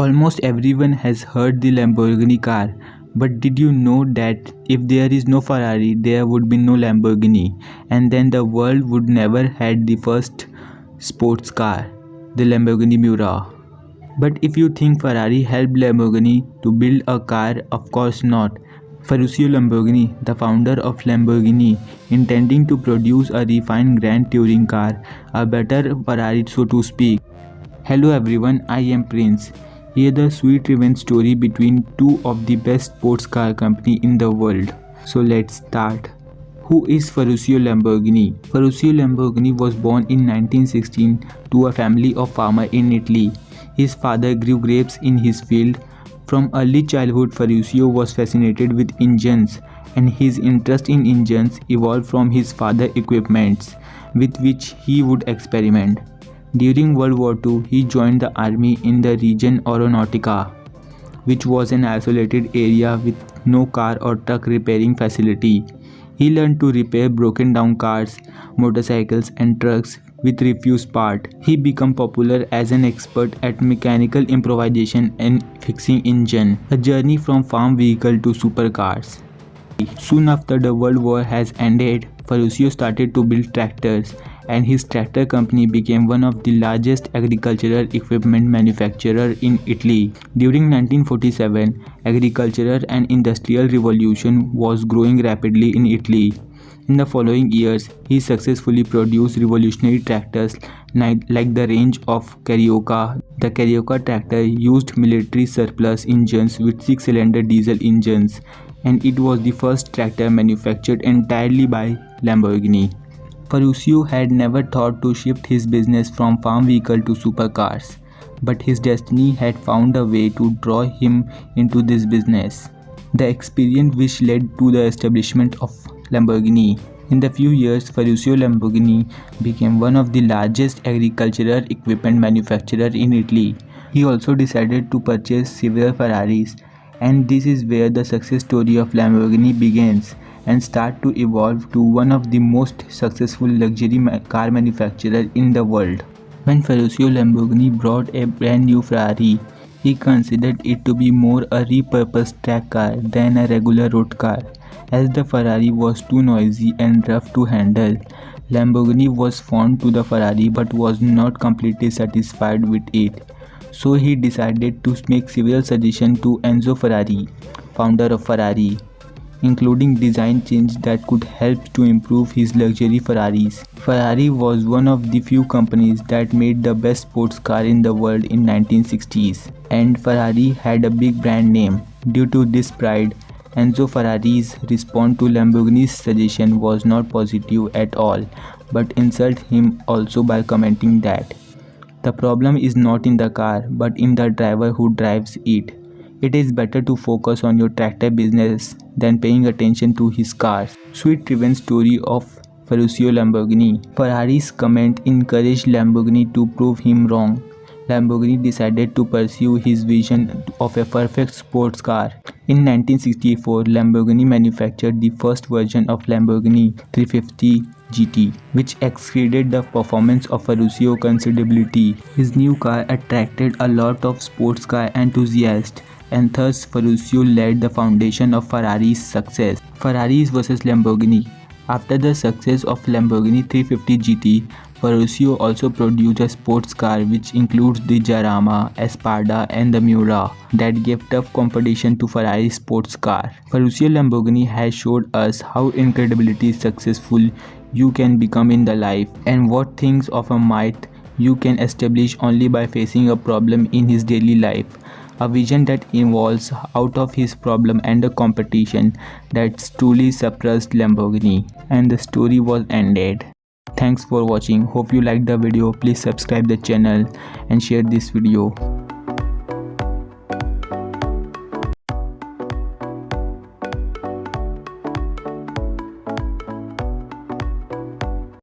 Almost everyone has heard the Lamborghini car, but did you know that if there is no Ferrari, there would be no Lamborghini, and then the world would never had the first sports car, the Lamborghini Miura. But if you think Ferrari helped Lamborghini to build a car, of course not. Ferruccio Lamborghini, the founder of Lamborghini, intending to produce a refined Grand Touring car, a better Ferrari so to speak. Hello everyone, I am Prince. Hear the sweet revenge story between two of the best sports car company in the world. So let's start. Who is Ferruccio Lamborghini? Ferruccio Lamborghini was born in 1916 to a family of farmers in Italy. His father grew grapes in his field. From early childhood, Ferruccio was fascinated with engines, and his interest in engines evolved from his father's equipments, with which he would experiment. During World War II, he joined the army in the region Aeronautica, which was an isolated area with no car or truck repairing facility. He learned to repair broken down cars, motorcycles and trucks with refuse parts. He became popular as an expert at mechanical improvisation and fixing engine, a journey from farm vehicle to supercars. Soon after the World War has ended, Ferruccio started to build tractors, and his tractor company became one of the largest agricultural equipment manufacturers in Italy. During 1947, agricultural and industrial revolution was growing rapidly in Italy. In the following years, he successfully produced revolutionary tractors like the range of Carioca. The Carioca tractor used military surplus engines with 6-cylinder diesel engines, and it was the first tractor manufactured entirely by Lamborghini. Ferruccio had never thought to shift his business from farm vehicle to supercars, but his destiny had found a way to draw him into this business. The experience which led to the establishment of Lamborghini. In the few years, Ferruccio Lamborghini became one of the largest agricultural equipment manufacturers in Italy. He also decided to purchase several Ferraris, and this is where the success story of Lamborghini begins and start to evolve to one of the most successful luxury car manufacturers in the world. When Ferruccio Lamborghini brought a brand new Ferrari, he considered it to be more a repurposed track car than a regular road car. As the Ferrari was too noisy and rough to handle, Lamborghini was fond to the Ferrari but was not completely satisfied with it. So he decided to make several suggestions to Enzo Ferrari, founder of Ferrari, including design changes that could help to improve his luxury Ferraris. Ferrari was one of the few companies that made the best sports car in the world in 1960s, and Ferrari had a big brand name. Due to this pride, Enzo Ferrari's response to Lamborghini's suggestion was not positive at all, but insulted him also by commenting that the problem is not in the car but in the driver who drives it. It is better to focus on your tractor business than paying attention to his cars. Sweet revenge story of Ferruccio Lamborghini. Ferrari's comment encouraged Lamborghini to prove him wrong. Lamborghini decided to pursue his vision of a perfect sports car. In 1964, Lamborghini manufactured the first version of Lamborghini 350 GT, which exceeded the performance of Ferruccio considerably. His new car attracted a lot of sports car enthusiasts, and thus Ferruccio laid the foundation of Ferrari's success. Ferraris vs Lamborghini. After the success of Lamborghini 350 GT, Ferruccio also produced a sports car which includes the Jarama, Espada and the Miura that gave tough competition to Ferrari's sports car. Ferruccio Lamborghini has showed us how incredibly successful you can become in the life, and what things of a might you can establish only by facing a problem in his daily life. A vision that evolves out of his problem and a competition that's truly surpassed Lamborghini. And the story was ended. Thanks for watching. Hope you liked the video. Please subscribe the channel and share this video.